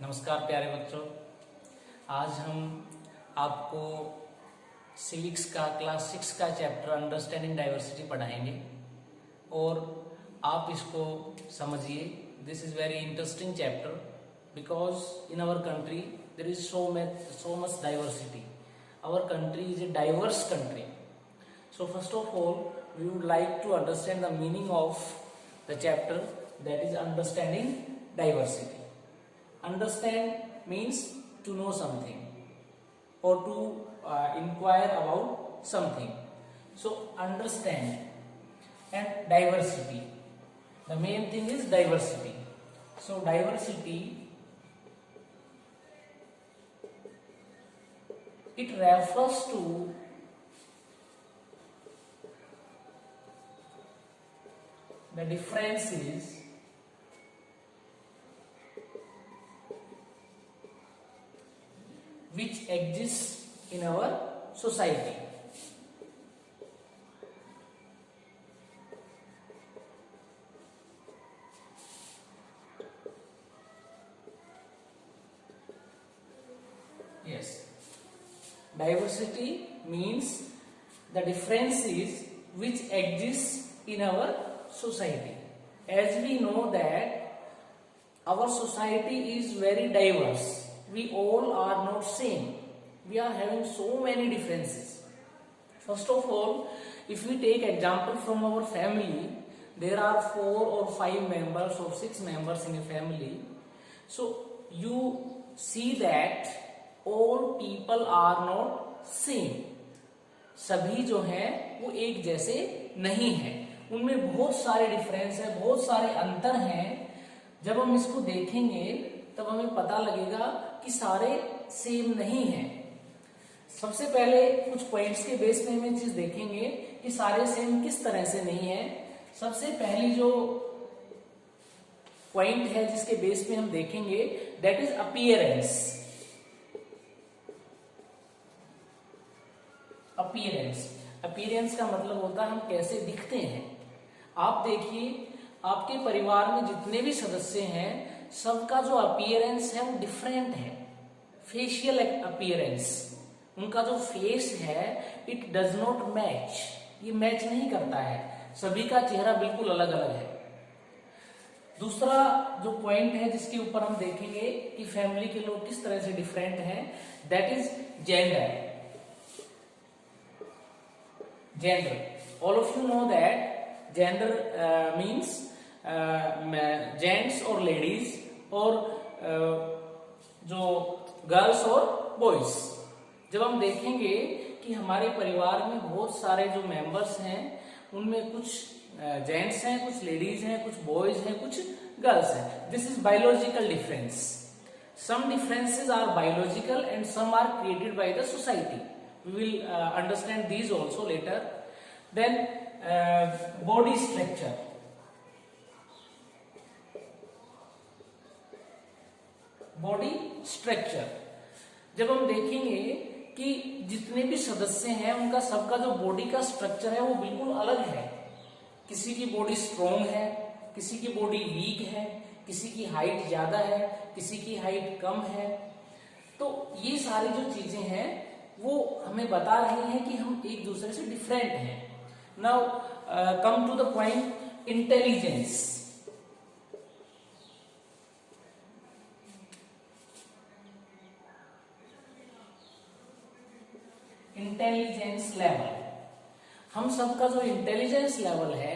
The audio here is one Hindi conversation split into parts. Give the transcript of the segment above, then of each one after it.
नमस्कार प्यारे बच्चों। आज हम आपको सिविक्स का क्लास 6 का चैप्टर अंडरस्टैंडिंग डाइवर्सिटी पढ़ाएंगे और आप इसको समझिए। This is very interesting chapter because in our country there is so much diversity. Our country is a diverse country. So first of all, we would like to understand the meaning of the chapter, that is understanding diversity. Understand means to know something or to inquire about something. So understand and diversity. The main thing is diversity. So diversity, it refers to the differences which exist in our society. Yes, diversity means the differences which exist in our society. As we know that our society is very diverse. We all are not same. We are having so many differences. First of all, if we take example from our family, there are 4 or 5 members or 6 members in a family. So you see that all people are not same. सभी जो हैं वो एक जैसे नहीं हैं, उनमें बहुत सारे डिफरेंस है, बहुत सारे अंतर हैं। जब हम इसको देखेंगे तब हमें पता लगेगा कि सारे सेम नहीं हैं। सबसे पहले कुछ पॉइंट्स के बेस पे हम चीज देखेंगे कि सारे सेम किस तरह से नहीं है। सबसे पहली जो पॉइंट है जिसके बेस पे हम देखेंगे, दैट इज अपीयरेंस। अपीयरेंस का मतलब होता है हम कैसे दिखते हैं। आप देखिए, आपके परिवार में जितने भी सदस्य हैं, सबका जो अपीयरेंस है वो डिफरेंट है। फेशियल अपीयरेंस, उनका जो फेस है, इट डज नॉट मैच, ये मैच नहीं करता है। सभी का चेहरा बिल्कुल अलग अलग है। दूसरा जो पॉइंट है जिसके ऊपर हम देखेंगे कि फैमिली के लोग किस तरह से डिफरेंट हैं, that is gender. All of you know that gender means gents और लेडीज, और जो गर्ल्स और बॉयज। जब हम देखेंगे कि हमारे परिवार में बहुत सारे जो मेंबर्स हैं, उनमें कुछ जेंट्स हैं, कुछ लेडीज हैं, कुछ बॉयज हैं, कुछ गर्ल्स हैं, this is biological difference. Some differences are biological and some are created by the society. We will understand these also later. Then body structure. Body structure, जब हम देखेंगे कि जितने भी सदस्य हैं उनका सबका जो बॉडी का स्ट्रक्चर है वो बिल्कुल अलग है। किसी की बॉडी स्ट्रॉन्ग है, किसी की बॉडी वीक है, किसी की हाइट ज्यादा है, किसी की हाइट कम है। तो ये सारी जो चीजें हैं वो हमें बता रही हैं कि हम एक दूसरे से डिफरेंट हैं। Now come to the point, intelligence. Intelligence level, हम सबका जो इंटेलिजेंस लेवल है,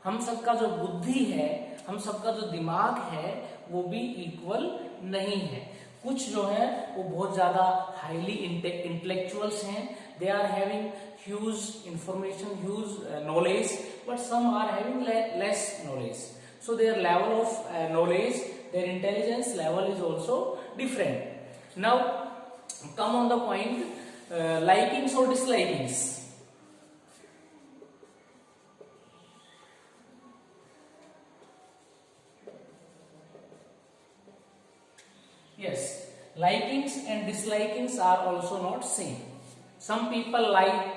हम सबका जो बुद्धि है, हम सबका जो दिमाग है, वो भी इक्वल नहीं है। कुछ जो है वो बहुत ज्यादा हाईली इंटेलेक्चुअल्स हैं, they are having huge information, huge knowledge, but some are having less knowledge. So their level of knowledge, their intelligence level is also different. Now come on the point, likings और dislikings. Yes, likings and dislikings are also not same. Some people like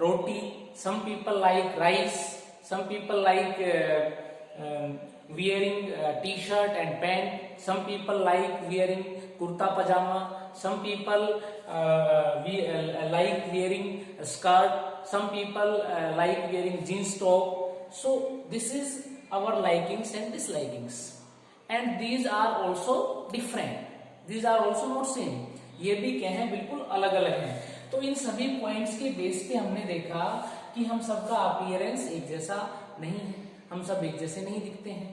roti, some people like rice, some people like wearing t-shirt and pant. Some people like wearing kurta pajama. Some people like wearing a skirt. Some people like wearing jeans top. So this is our likings and dislikings, and these are also different. These are also not same. ये भी क्या है, बिल्कुल अलग अलग हैं. तो इन सभी पॉइंट्स के बेस पे हमने देखा कि हम सबका अपीयरेंस एक जैसा नहीं है, हम सब एक जैसे नहीं दिखते हैं,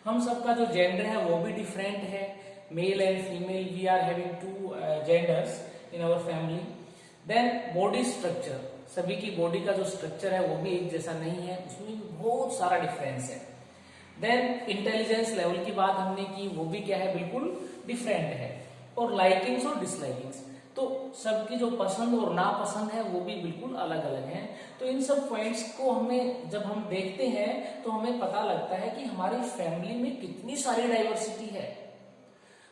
हम सबका जो जेंडर है वो भी डिफरेंट है. Male and female, we are having two genders in our family. Then body structure, सभी की बॉडी का जो स्ट्रक्चर है वो भी एक जैसा नहीं है, उसमें भी बहुत सारा डिफरेंस है. देन इंटेलिजेंस लेवल की बात हमने की, वो भी क्या है, बिल्कुल डिफरेंट है. और लाइकिंग्स और डिसलाइकिंग्स, तो सबकी जो पसंद और नापसंद है वो भी बिल्कुल अलग अलग हैं. तो इन सब पॉइंट्स को हमें जब हम देखते हैं तो हमें पता लगता है कि हमारी फैमिली में कितनी सारी डाइवर्सिटी है.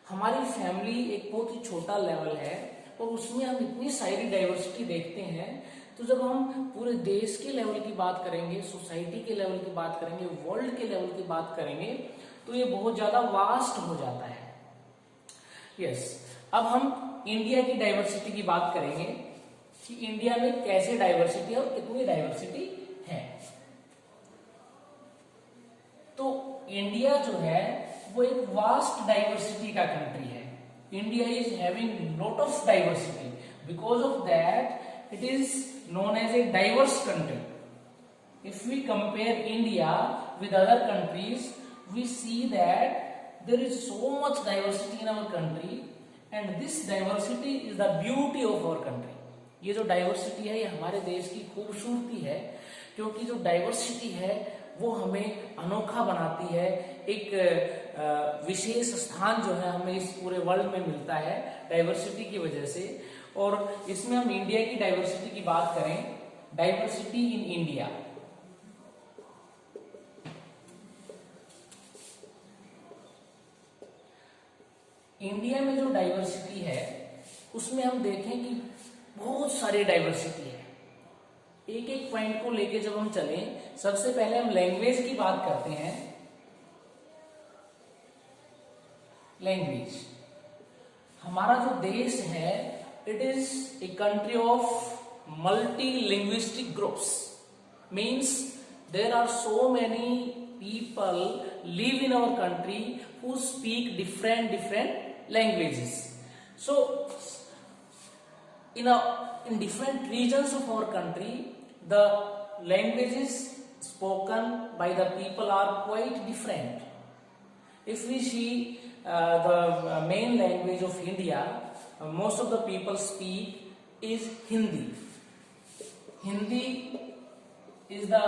हमारी फैमिली एक बहुत ही छोटा लेवल है और उसमें हम इतनी सारी डाइवर्सिटी देखते हैं. तो जब हम पूरे देश के लेवल की बात करेंगे, सोसाइटी के लेवल की बात करेंगे, वर्ल्ड के लेवल की बात करेंगे, तो ये बहुत ज्यादा वास्ट हो जाता है. यस, अब हम इंडिया की डाइवर्सिटी की बात करेंगे कि इंडिया में कैसे डाइवर्सिटी है और कितनी डाइवर्सिटी है. तो इंडिया जो है वो एक वास्ट डाइवर्सिटी का कंट्री है. India is having lot of diversity. Because of that it is known as a diverse country. If we compare India with other countries, we see that there is so much diversity in our country, and this diversity is the beauty of our country. ये जो डाइवर्सिटी है ये हमारे देश की खूबसूरती है, क्योंकि जो डाइवर्सिटी है वो हमें अनोखा बनाती है. एक विशेष स्थान जो है हमें इस पूरे वर्ल्ड में मिलता है डाइवर्सिटी की वजह से. और इसमें हम इंडिया की डाइवर्सिटी की बात करें, डाइवर्सिटी इन इंडिया. इंडिया में जो डाइवर्सिटी है उसमें हम देखें कि बहुत सारी डाइवर्सिटी है. एक एक पॉइंट को लेके जब हम चलें, सबसे पहले हम लैंग्वेज की बात करते हैं. लैंग्वेज, हमारा जो देश है it is a country of multi-linguistic groups. Means there are so many people live in our country who speak different languages. So in different regions of our country, the languages spoken by the people are quite different. If we see the main language of India, most of the people speak is Hindi. Hindi is the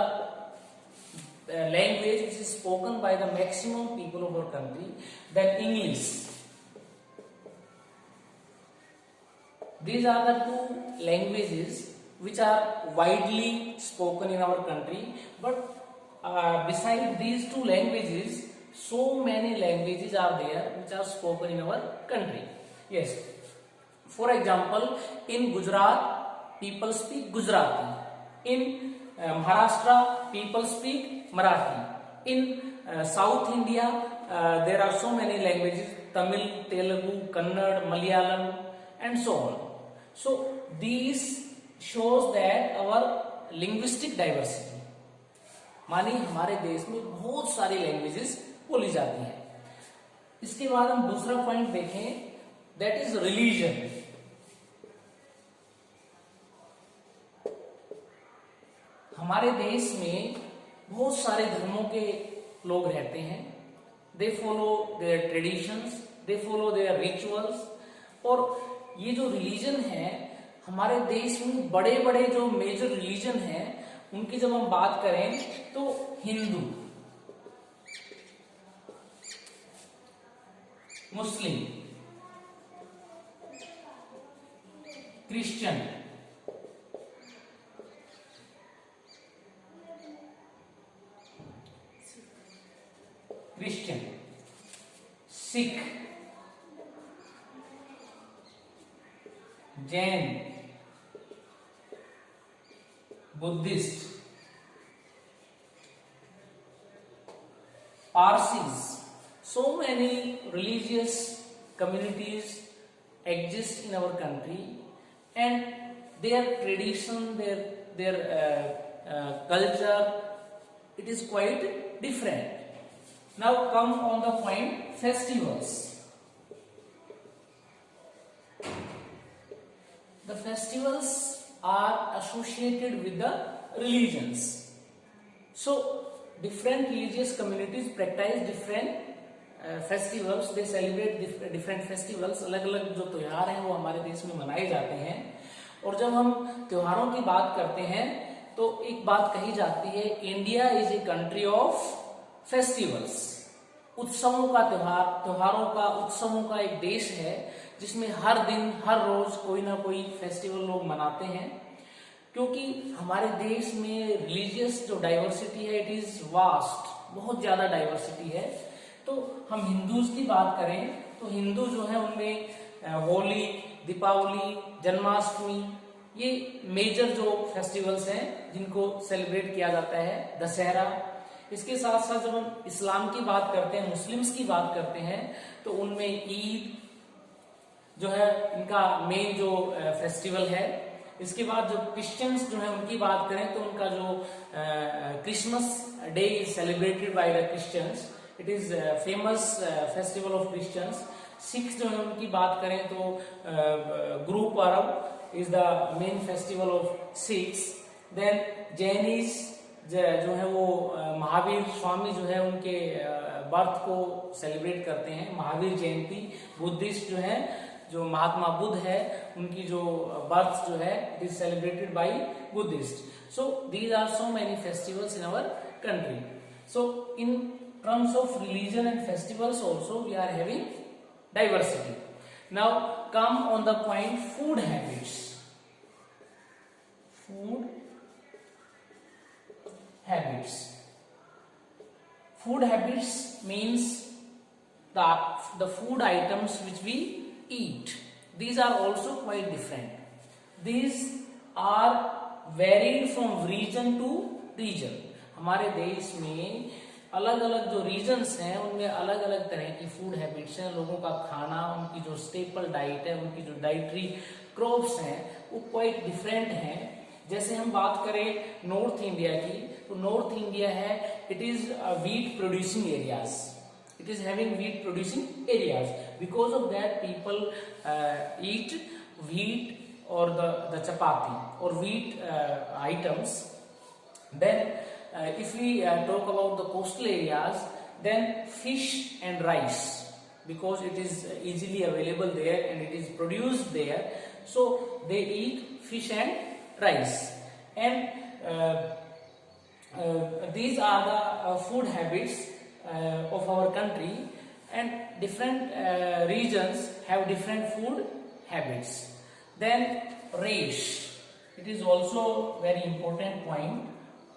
language which is spoken by the maximum people of our country. Then English. These are the two languages which are widely spoken in our country. But besides these two languages, so many languages are there which are spoken in our country. Yes. For example, in Gujarat, people speak Gujarati. In Maharashtra, people speak Marathi. In South India, there are so many languages: Tamil, Telugu, Kannada, Malayalam, and so on. So these shows that our linguistic diversity. मानी हमारे देश में बहुत सारी लैंग्वेजेस बोली जाती हैं. इसके बाद हम दूसरा पॉइंट देखें, दैट इज रिलीजन. हमारे देश में बहुत सारे धर्मों के लोग रहते हैं. They follow their traditions, they follow their rituals. और ये जो रिलीजन है हमारे देश में, बड़े बड़े जो मेजर रिलीजन हैं उनकी जब हम बात करें तो Hindu, Muslim, Christian, Sikh, Jain, Buddhist, Parsis. So many religious communities exist in our country, and their tradition, their culture, it is quite different. Now come on the point festivals. The festivals are associated with the religions. So different religious communities practice different festivals. They celebrate different festivals. अलग अलग जो त्योहार हैं वो हमारे देश में मनाए जाते हैं. और जब हम त्योहारों की बात करते हैं तो एक बात कही जाती है, India is a country of festivals. उत्सवों का त्योहारों का उत्सवों का एक देश है जिसमें हर दिन हर रोज कोई ना कोई फेस्टिवल लोग मनाते हैं. क्योंकि हमारे देश में रिलीजियस जो डाइवर्सिटी है इट इज वास्ट, बहुत ज्यादा डाइवर्सिटी है. तो हम हिंदूज की बात करें तो हिंदू जो है उनमें होली, दीपावली, जन्माष्टमी, ये मेजर जो फेस्टिवल्स हैं जिनको सेलिब्रेट किया जाता है. दशहरा. इसके साथ साथ जब हम इस्लाम की बात करते हैं, मुस्लिम्स की बात करते हैं तो उनमें ईद जो है इनका मेन जो फेस्टिवल है. इसके बाद जो क्रिश्चियंस जो है उनकी बात करें तो उनका जो Christmas day is celebrated by the Christians. It is famous festival of Christians. Sikh जो है उनकी बात करें तो Guru Parv is the main festival of Sikhs. Then Jains जो है वो महावीर स्वामी जो है उनके बर्थ को सेलिब्रेट करते हैं, महावीर जयंती. बुद्धिस्ट जो है, जो महात्मा बुद्ध है, उनकी जो बर्थ जो है it is celebrated by Buddhist. So these are so many festivals in our country. So in terms of religion and festivals also we are having diversity. Now come on the point food habits. Food habits. Food habits means the food items which we eat. These are also quite different. These are varied from region to region. हमारे देश में अलग अलग जो रीजन्स हैं उनमें अलग अलग तरह की फूड हैबिट्स हैं. लोगों का खाना, उनकी जो स्टेपल डाइट है, उनकी जो डाइटरी क्रॉप्स हैं वो क्वाइट डिफरेंट हैं. जैसे हम बात करें नॉर्थ इंडिया की तो नॉर्थ इंडिया है it is wheat producing areas. It is having wheat producing areas. Because of that people eat wheat और द चपाती और wheat items. Then if we talk about the coastal areas, then fish and rice, because it is easily available there and it is produced there, so they eat fish and rice. And these are the food habits of our country, and different regions have different food habits. Then race, it is also very important point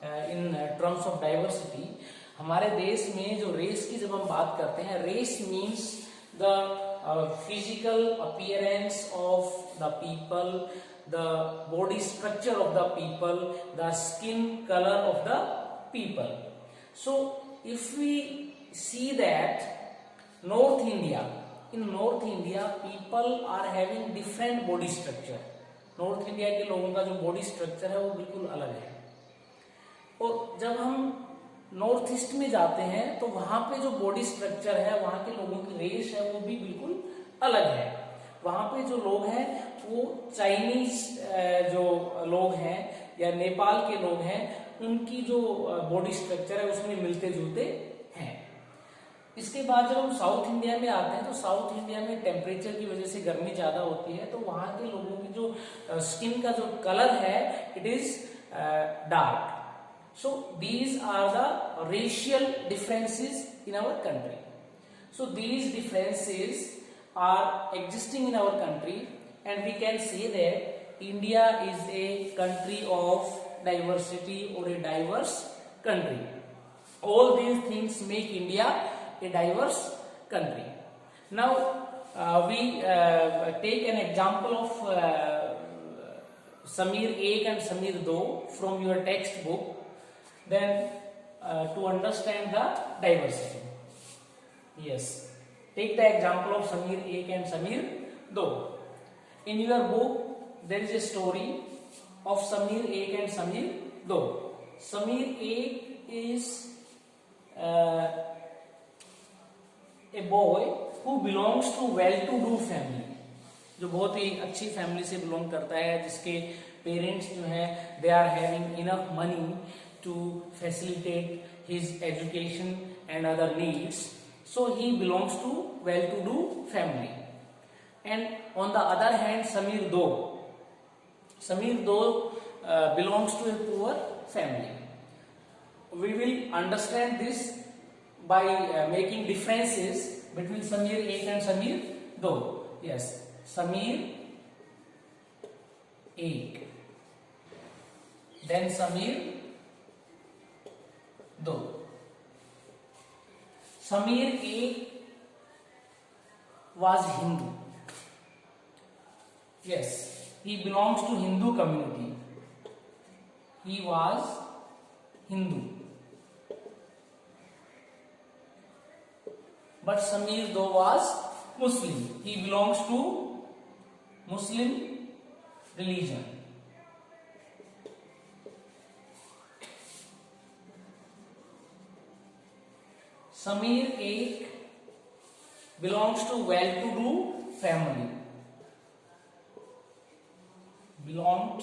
in terms of diversity. हमारे देश में जो रेस की जब हम बात करते हैं, race means the physical appearance of the people, the body structure of the people, the skin colour of the people. So if we see that north India, in north India people are having different body structure. North India के लोगों का जो बॉडी स्ट्रक्चर है वो बिल्कुल अलग है. और जब हम नॉर्थ ईस्ट में जाते हैं तो वहां पे जो बॉडी स्ट्रक्चर है, वहां के लोगों की रेस है वो भी बिल्कुल अलग है. वहां पे जो लोग हैं वो चाइनीज जो लोग हैं या नेपाल के लोग हैं, उनकी जो बॉडी स्ट्रक्चर है उसमें मिलते जुलते हैं. इसके बाद जब हम साउथ इंडिया में आते हैं तो साउथ इंडिया में टेम्परेचर की वजह से गर्मी ज्यादा होती है, तो वहां के लोगों की जो स्किन का जो कलर है it is dark. So these are the racial differences in our country. So these differences are existing in our country, and we can say that India is a country of diversity or a diverse country. All these things make India a diverse country. Now we take an example of Samir 1 and Samir 2 from your textbook. Then to understand the diversity. Yes. Take the example of Samir 1 and Samir 2. In your book, there is a story of Samir 1 and Samir 2. Samir 1 is a boy who belongs to well-to-do family, जो बहुत ही अच्छी फैमिली से बिलोंग करता है, जिसके पेरेंट्स जो है they are having enough money to facilitate his education and other needs. So he belongs to well-to-do family. And on the other hand, Samir 2 belongs to a poor family. We will understand this by making differences between Samir 1 and Samir 2. Yes, Samir 1, then Samir 2. Samir 1 was Hindu. Yes, he belongs to Hindu community. He was Hindu. But Samir 2 was Muslim. He belongs to Muslim religion. Samir 1 belongs to well-to-do family. Belonged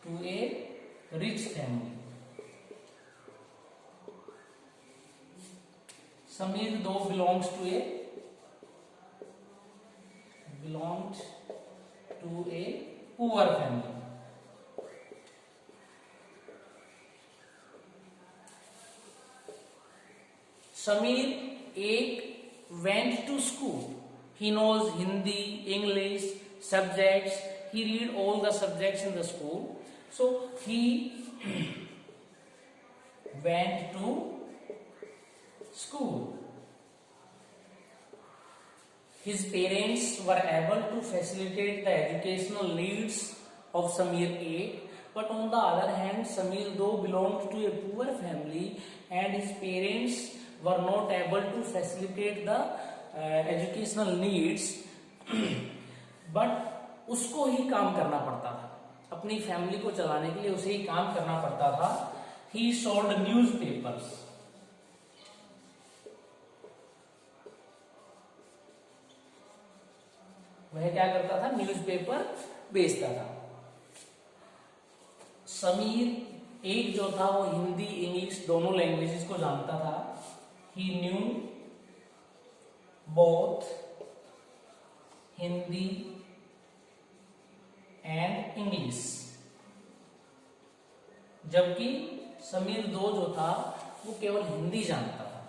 to a rich family. Samir 2 belonged to a poor family. Samir 1 went to school. He knows Hindi, English, subjects. He read all the subjects in the school. So he went to school. His parents were able to facilitate the educational needs of Samir 1. But on the other hand, Samir 2 belonged to a poor family and his parents were not able to facilitate the educational needs. But उसको ही काम करना पड़ता था, अपनी फैमिली को चलाने के लिए उसे ही काम करना पड़ता था. He sold newspapers. वह क्या करता था? न्यूज़पेपर बेचता था. समीर 1 जो था वो हिंदी इंग्लिश दोनों लैंग्वेजेस को जानता था. He knew both Hindi and English. जबकि समीर 2 जो था वो केवल हिंदी जानता था.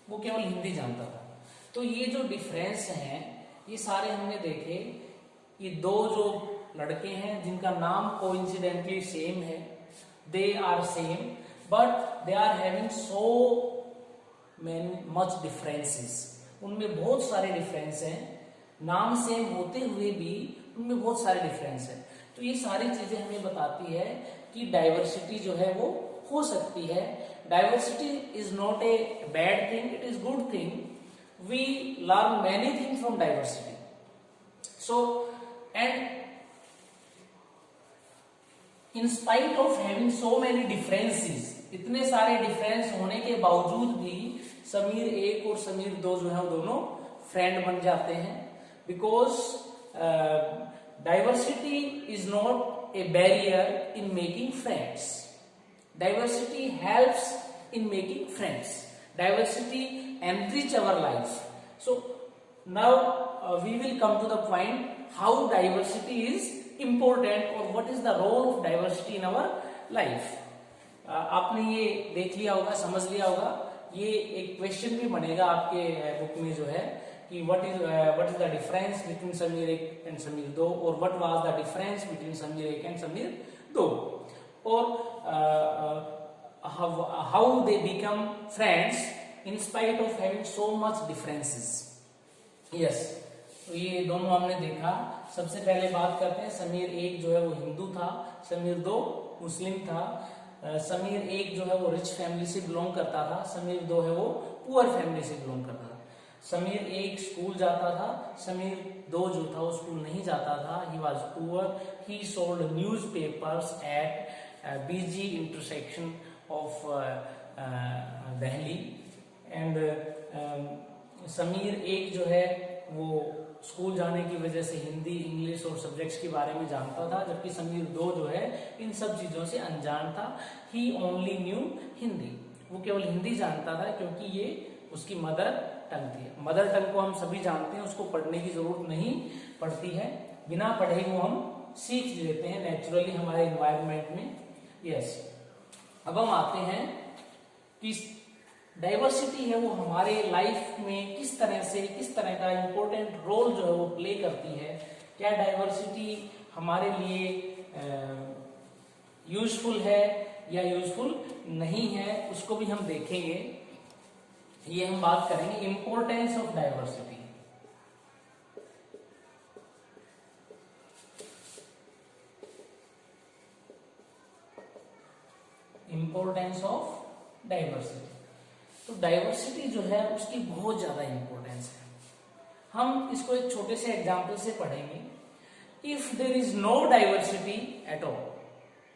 वो केवल हिंदी जानता था. तो ये जो डिफरेंस हैं ये सारे हमने देखे. ये 2 जो लड़के हैं जिनका नाम कोइंसिडेंटली सेम है, they are same, but they are having so much differences. उनमें बहुत सारे डिफरेंस हैं. नाम सेम होते हुए भी उनमें बहुत सारे डिफरेंस हैं. तो ये सारी चीजें हमें बताती है कि डाइवर्सिटी जो है वो हो सकती है. Diversity is not a bad thing, it is good thing. We learn many things from diversity. So and in spite of having so many differences, इतने सारे डिफरेंस होने के बावजूद भी समीर 1 और समीर 2 जो है वो दोनों फ्रेंड बन जाते हैं. Because diversity is not A barrier in making friends. Diversity helps in making friends. Diversity enrich our life. So now we will come to the point how diversity is important or what is the role of diversity in our life. आपने ये देख लिया होगा, समझ लिया होगा. ये एक क्वेश्चन भी बनेगा आपके बुक में जो है कि what is the difference between Sameer 1 and Sameer 2 और what was the difference between Sameer 1 and Sameer 2 और how they become friends in spite of having so much differences. Yes, तो ये दोनों हमने देखा सबसे पहले बात करते हैं, समीर एक जो है वो हिंदू था, समीर दो मुस्लिम था, समीर एक जो है वो रिच फैमिली से बिलोंग करता था, समीर दो है वो पुअर फैमिली से बिलोंग करता था। समीर एक स्कूल जाता था, समीर दो जो था वो स्कूल नहीं जाता था। He was poor, he sold newspapers at busy intersection of Delhi. And Sameer एक जो है वो स्कूल जाने की वजह से हिंदी, इंग्लिश और सब्जेक्ट्स के बारे में जानता था, जबकि समीर दो जो है इन सब चीजों से अनजान था। ही ओनली न्यू हिंदी, वो केवल हिंदी जानता था क्योंकि ये उसकी मदर टंग थी। मदर टंग को हम सभी जानते हैं, उसको पढ़ने की जरूरत नहीं पड़ती है, बिना पढ़े वो हम सीख लेते हैं नेचुरली हमारे एनवायरनमेंट में। यस, अब हम आते हैं कि डाइवर्सिटी है वो हमारे लाइफ में किस तरह का इम्पोर्टेंट रोल जो है वो प्ले करती है। क्या डाइवर्सिटी हमारे लिए यूजफुल है या यूजफुल नहीं है, उसको भी हम देखेंगे। ये हम बात करेंगे importance of diversity. Importance of diversity, तो डाइवर्सिटी जो है उसकी बहुत ज्यादा इंपॉर्टेंस है। हम इसको एक छोटे से एग्जाम्पल से पढ़ेंगे। If there is no diversity at all,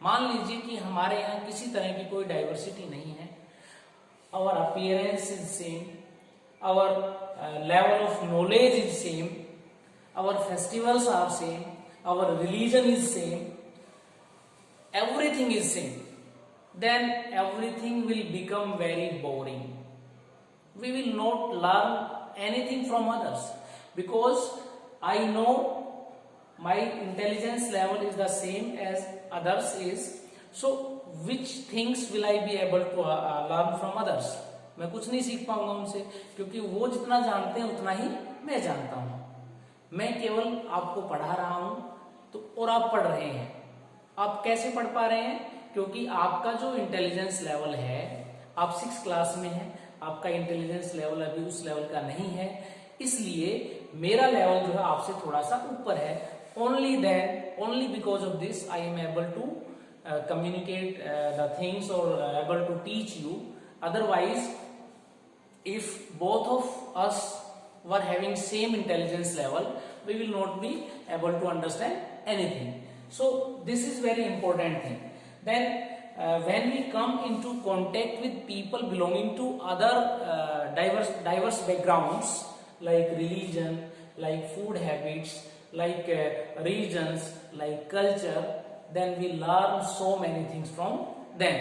मान लीजिए कि हमारे यहाँ किसी तरह की कोई डाइवर्सिटी नहीं है, our appearance is same, our level of knowledge is same, our festivals are same, our religion is same, everything is same, then everything will become very boring. We will not learn anything from others because I know my intelligence level is the same as others is, so which things will I be able to learn from others? मैं कुछ नहीं सीख पाऊंगा उनसे, क्योंकि वो जितना जानते हैं उतना ही मैं जानता हूं। मैं केवल आपको पढ़ा रहा हूं तो, और आप पढ़ रहे हैं। आप कैसे पढ़ पा रहे हैं? क्योंकि आपका जो इंटेलिजेंस लेवल है, आप 6th क्लास में हैं, आपका इंटेलिजेंस लेवल अभी उस लेवल का नहीं है, इसलिए मेरा लेवल जो है आपसे थोड़ा सा ऊपर है। Only because of this I am able to communicate the things और able to teach you. Otherwise if both of us were having same intelligence level, we will not be able to understand anything. So this is very important thing. Then when we come into contact with people belonging to other diverse backgrounds like religion, like food habits, like regions, like culture, then we learn so many things from them.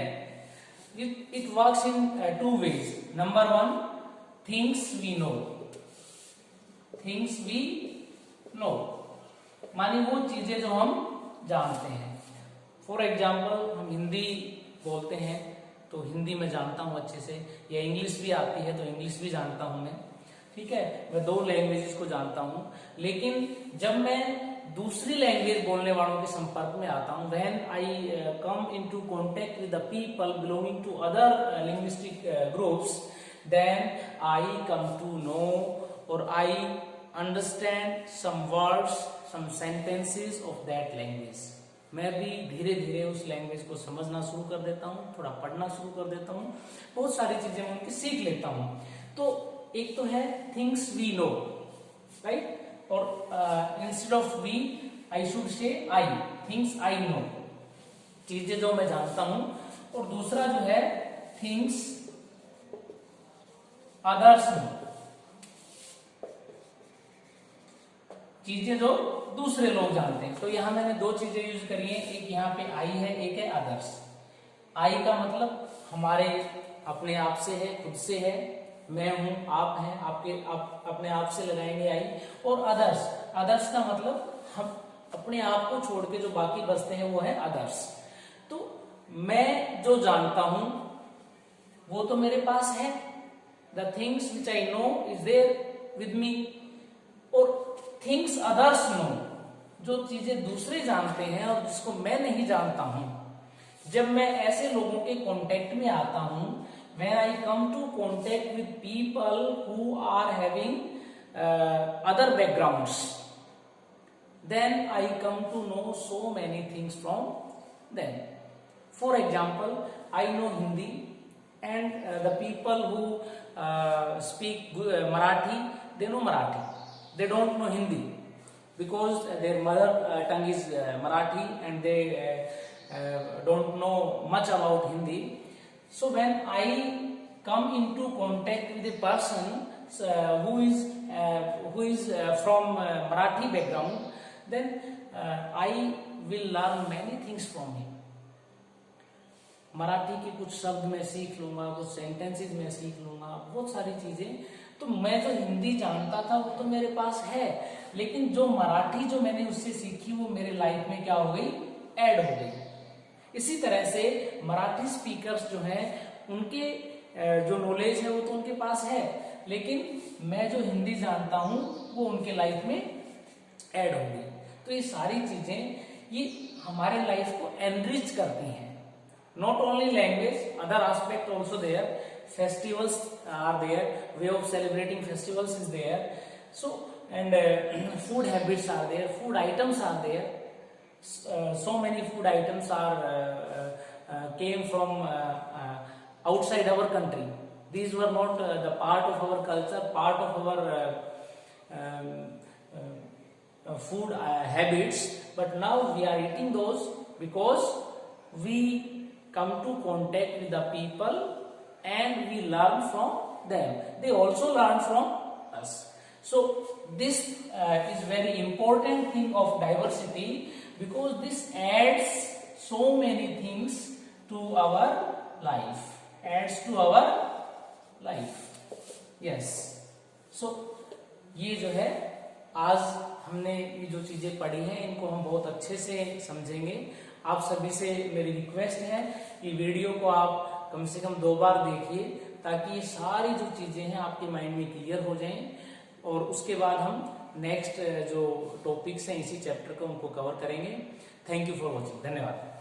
It works in two ways. Number one, things we know. मानी वो चीजें जो हम जानते हैं। फॉर एग्जाम्पल, हम हिंदी बोलते हैं तो हिंदी में जानता हूं अच्छे से, या इंग्लिश भी आती है तो इंग्लिश भी जानता हूं मैं, ठीक है, मैं 2 लैंग्वेजेस को जानता हूं। लेकिन जब मैं दूसरी लैंग्वेज बोलने वालों के संपर्क में आता हूं, when I come into contact with the people belonging to other linguistic groups, then I come to know or I understand some words, some sentences of that language. मैं भी धीरे धीरे उस लैंग्वेज को समझना शुरू कर देता हूँ, थोड़ा पढ़ना शुरू कर देता हूँ, बहुत सारी चीजें मैं उनकी सीख लेता हूँ। तो एक तो है थिंग्स वी नो, राइट, और instead of we I should say I, things I know, चीजें जो मैं जानता हूँ। और दूसरा जो है थिंग्स अदर्स नो, चीजें जो दूसरे लोग जानते हैं। तो यहां मैंने 2 चीजें यूज करी हैं, एक यहाँ पे आई है, एक है अदर्स। आई का मतलब हमारे अपने आप से है, खुद से है, मैं हूं, आप हैं, आप अपने आप से लगाएंगे आई। और अदर्स का मतलब हम अपने आप को छोड़ के जो बाकी बचते हैं वो है अदर्स। तो मैं जो जानता हूं वो तो मेरे पास है, the things which I know is there with me, और things others know, जो चीजें दूसरे जानते हैं और जिसको मैं नहीं जानता हूं, जब मैं ऐसे लोगों के कांटेक्ट में आता हूं, when I come to contact with people who are having other backgrounds, then I come to know so many things from them. For example, I know Hindi, and the people who speak Marathi, they know Marathi. They don't know Hindi because their mother tongue is Marathi, and they don't know much about Hindi. So when I come into contact with a person who is from Marathi background, then I will learn many things from him. Marathi के कुछ शब्द मैं सीख लूंगा, कुछ सेंटेंसेस मैं सीख लूंगा, बहुत सारी चीजें। तो मैं जो हिंदी जानता था वो तो मेरे पास है, लेकिन जो मराठी जो मैंने उससे सीखी वो मेरे लाइफ में क्या हो गई, ऐड हो गई। इसी तरह से मराठी स्पीकर्स जो हैं उनके जो नॉलेज है वो तो उनके पास है, लेकिन मैं जो हिंदी जानता हूं वो उनके लाइफ में ऐड हो गई। तो ये सारी चीजें ये हमारे लाइफ को एनरिच करती हैं। Not only language, other aspect also there. Festivals are there. Way of celebrating festivals is there. So and food habits are there. Food items are there. So many food items are came from outside our country. These were not the part of our culture, part of our food habits. But now we are eating those because we come to contact with the people and we learn from them. They also learn from us. So this is very important thing of diversity, because this adds so many things to our life. Adds to our life. Yes. So ये जो है आज हमने ये जो चीजें पढ़ी हैं इनको हम बहुत अच्छे से समझेंगे। आप सभी से मेरी रिक्वेस्ट है कि वीडियो को आप कम से कम 2 बार देखिए, ताकि ये सारी जो चीजें हैं आपके माइंड में क्लियर हो जाएं, और उसके बाद हम नेक्स्ट जो टॉपिक्स हैं इसी चैप्टर को उनको कवर करेंगे। Thank you for watching. धन्यवाद।